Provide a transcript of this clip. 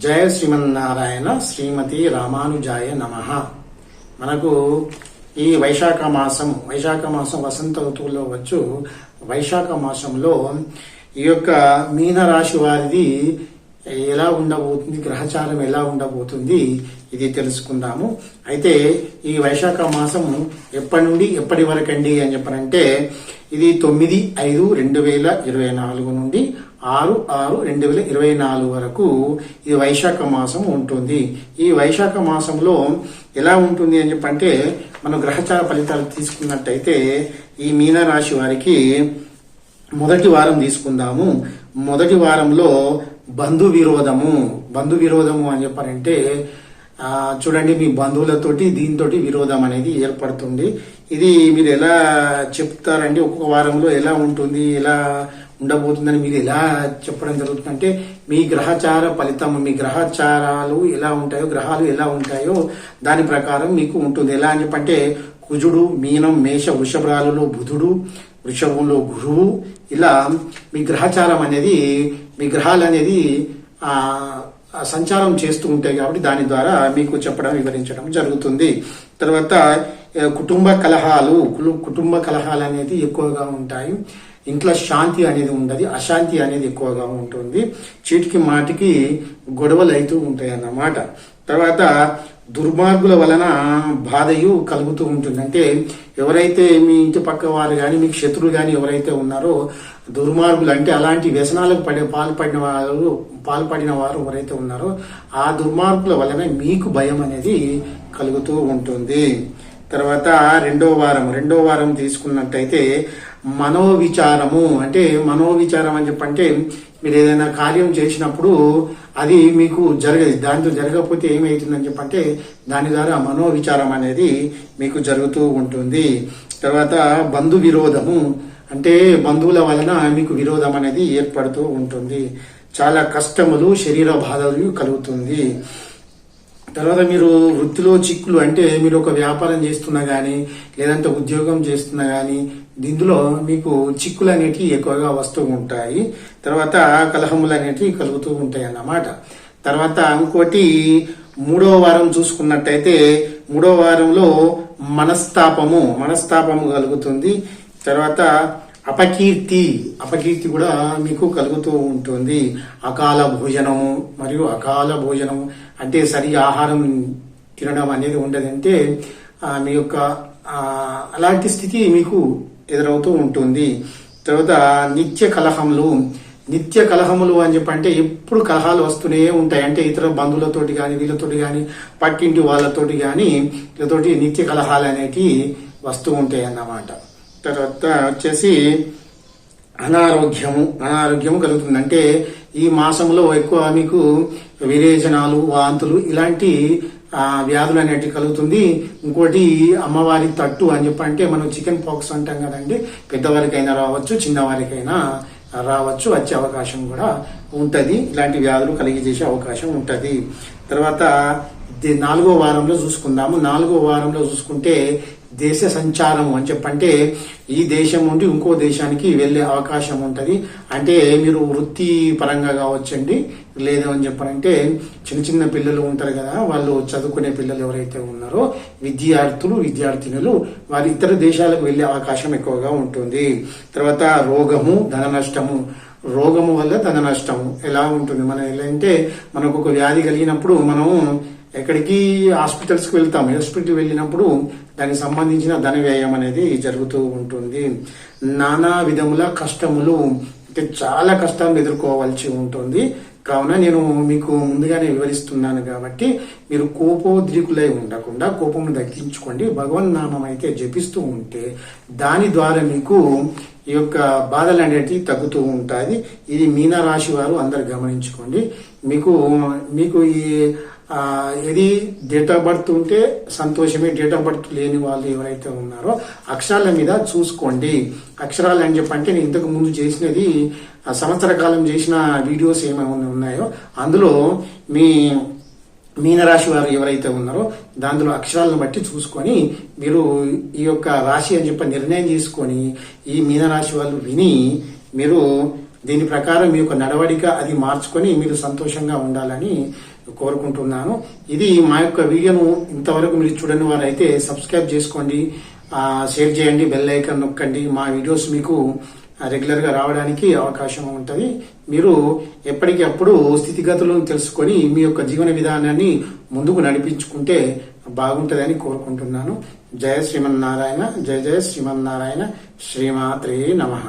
జయ శ్రీమన్నారాయణ శ్రీమతి రామానుజాయ నమః. మనకు ఈ వైశాఖ మాసం వసంత ఋతువులో వచ్చు వైశాఖ మాసంలో ఈ యొక్క మీనరాశి వారిది ఎలా ఉండబోతుంది, గ్రహచారం ఎలా ఉండబోతుంది ఇది తెలుసుకుందాము. అయితే ఈ వైశాఖ మాసం ఎప్పటి నుండి ఎప్పటి వరకండి అని చెప్పనంటే ఇది 9/5/2024 నుండి 6/6/2024 వరకు ఈ వైశాఖ మాసం ఉంటుంది. ఈ వైశాఖ మాసంలో ఎలా ఉంటుంది అని చెప్పంటే మనం గ్రహచార ఫలితాలు తీసుకున్నట్టయితే ఈ మీనరాశి వారికి మొదటి వారం తీసుకుందాము. మొదటి వారంలో బంధు విరోధము అని చెప్పారంటే చూడండి, మీ బంధువులతోటి దీంతో విరోధం అనేది ఏర్పడుతుంది. ఇది మీరు ఎలా చెప్తారండి, ఒక్కొక్క వారంలో ఎలా ఉంటుంది, ఎలా ఉండబోతుందని మీరు ఎలా చెప్పడం జరుగుతుందంటే మీ గ్రహచార ఫలితం, మీ గ్రహచారాలు ఎలా ఉంటాయో, గ్రహాలు ఎలా ఉంటాయో దాని ప్రకారం మీకు ఉంటుంది. ఎలా అని చెప్పంటే కుజుడు మీనం, మేష, వృషభరాలలో బుధుడు, వృషభంలో గురువు, ఇలా మీ గ్రహచారం అనేది, మీ గ్రహాలు అనేది సంచారం చేస్తూ ఉంటాయి. కాబట్టి దాని ద్వారా మీకు చెప్పడం, వివరించడం జరుగుతుంది. తర్వాత కుటుంబ కలహాలు అనేది ఎక్కువగా ఉంటాయి. ఇంట్లో శాంతి అనేది ఉండదు, అశాంతి అనేది ఎక్కువగా ఉంటుంది. చీటికి మాటికి గొడవలు అవుతూ ఉంటాయి అన్నమాట. తర్వాత దుర్మార్గుల వలన బాధయు కలుగుతూ ఉంటుంది. అంటే ఎవరైతే మీ ఇంటి పక్క వారు కానీ, మీకు శత్రువులు కానీ ఎవరైతే ఉన్నారో దుర్మార్గులు, అంటే అలాంటి వ్యసనాలకు పాల్పడిన వారు ఎవరైతే ఉన్నారో ఆ దుర్మార్గుల వలన మీకు భయం అనేది కలుగుతూ ఉంటుంది. తర్వాత రెండో వారం తీసుకున్నట్టయితే మనోవిచారం అని చెప్పంటే మీరు ఏదైనా కార్యం చేసినప్పుడు అది మీకు జరగదు, దాంతో జరగకపోతే ఏమవుతుందని చెప్పంటే దాని ద్వారా మనోవిచారం అనేది మీకు జరుగుతూ ఉంటుంది. తర్వాత బంధు విరోధము, అంటే బంధువుల వలన మీకు విరోధం అనేది ఏర్పడుతూ ఉంటుంది. చాలా కష్టములు, శరీర బాధలు కలుగుతుంది. తర్వాత మీరు వృత్తిలో చిక్కులు, అంటే మీరు ఒక వ్యాపారం చేస్తున్నా కానీ లేదంటే ఉద్యోగం చేస్తున్నా కానీ దీనిలో మీకు చిక్కులు అనేటివి ఎక్కువగా వస్తూ ఉంటాయి. తర్వాత కలహములు అనేటివి కలుగుతూ ఉంటాయి అన్నమాట. తర్వాత ఇంకోటి మూడో వారం చూసుకున్నట్టయితే మూడో వారంలో మనస్తాపము కలుగుతుంది. తర్వాత అపకీర్తి కూడా మీకు కలుగుతూ ఉంటుంది. అకాల భోజనము అంటే సరి ఆహారం తినడం అనేది ఉండదంటే మీ యొక్క అలాంటి స్థితి మీకు ఎదురవుతూ ఉంటుంది. తర్వాత నిత్య కలహములు అని చెప్పంటే ఎప్పుడు కలహాలు వస్తూనే ఉంటాయి. అంటే ఇతర బంధువులతోటి కానీ, వీళ్ళతోటి కానీ, పక్కింటి వాళ్ళతోటి కానీ వీళ్ళతోటి నిత్య కలహాలు అనేటివి వస్తూ ఉంటాయి అన్నమాట. తర్వాత వచ్చేసి అనారోగ్యము కలుగుతుంది. అంటే ఈ మాసంలో ఎక్కువ మీకు విరేచనాలు, వాంతులు ఇలాంటి వ్యాధులు అనేటివి కలుగుతుంది. ఇంకోటి అమ్మవారి తట్టు అని చెప్పంటే మనం చికెన్ పాక్స్ అంటాం కదండి, పెద్దవారికైనా రావచ్చు, చిన్నవారికైనా రావచ్చు, వచ్చే అవకాశం కూడా ఉంటది. ఇలాంటి వ్యాధులు కలిగజేసే అవకాశం ఉంటది. తర్వాత నాలుగో వారంలో చూసుకుంటే దేశ సంచారము అని చెప్పంటే ఈ దేశం నుండి ఇంకో దేశానికి వెళ్లే అవకాశం ఉంటది. అంటే మీరు వృత్తి పరంగా కావచ్చండి, లేదు అని చెప్పారంటే చిన్న పిల్లలు ఉంటారు కదా, వాళ్ళు చదువుకునే పిల్లలు ఎవరైతే ఉన్నారో విద్యార్థినులు వారి ఇతర దేశాలకు వెళ్లే అవకాశం ఎక్కువగా ఉంటుంది. తర్వాత రోగము వల్ల ధన నష్టము ఎలా ఉంటుంది, మనం ఎలా అంటే మనకు ఒక వ్యాధి కలిగినప్పుడు మనం ఎక్కడికి హాస్పిటల్స్కి వెళ్తాం. హాస్పిటల్ వెళ్ళినప్పుడు దానికి సంబంధించిన ధన వ్యయం అనేది జరుగుతూ ఉంటుంది. నానా విధముల కష్టములు, అంటే చాలా కష్టాలను ఎదుర్కోవాల్సి ఉంటుంది. కావున నేను మీకు ముందుగానే వివరిస్తున్నాను కాబట్టి మీరు కోపోద్రికులై ఉండకుండా కోపము తగ్గించుకోండి. భగవన్నామం అయితే జపిస్తూ ఉంటే దాని ద్వారా మీకు ఈ యొక్క బాధలు అనేటివి తగ్గుతూ ఉంటాయి. ఇది మీనరాశి వారు అందరు గమనించుకోండి. మీకు ఈ ఇది డేట్ ఆఫ్ బర్త్ ఉంటే సంతోషమే. డేట్ ఆఫ్ బర్త్ లేని వాళ్ళు ఎవరైతే ఉన్నారో అక్షరాల మీద చూసుకోండి. అక్షరాలు అని చెప్పంటే నేను ఇంతకు ముందు చేసినది సంవత్సర కాలం చేసిన వీడియోస్ ఏమైనా ఉన్నాయో అందులో మీ మీనరాశి వారు ఎవరైతే ఉన్నారో దాంట్లో అక్షరాలను బట్టి చూసుకొని మీరు ఈ యొక్క రాశి అని చెప్పి నిర్ణయం తీసుకొని ఈ మీనరాశి వాళ్ళు విని మీరు దీని ప్రకారం మీ యొక్క నడవడిక అది మార్చుకొని మీరు సంతోషంగా ఉండాలని కోరుకుంటున్నాను. ఇది మా యొక్క వీడియోను ఇంతవరకు మీరు చూడని వారైతే సబ్స్క్రైబ్ చేసుకోండి, షేర్ చేయండి, బెల్ ఐకాన్ నొక్కండి. మా వీడియోస్ మీకు రెగ్యులర్ గా రావడానికి అవకాశం ఉంటుంది. మీరు ఎప్పటికప్పుడు స్థితిగతులను తెలుసుకొని మీ యొక్క జీవన విధానాన్ని ముందుకు నడిపించుకుంటే బాగుంటుందని కోరుకుంటున్నాను. జయ శ్రీమన్నారాయణ, జయ జయ శ్రీమన్నారాయణ. శ్రీమాత్రే నమః.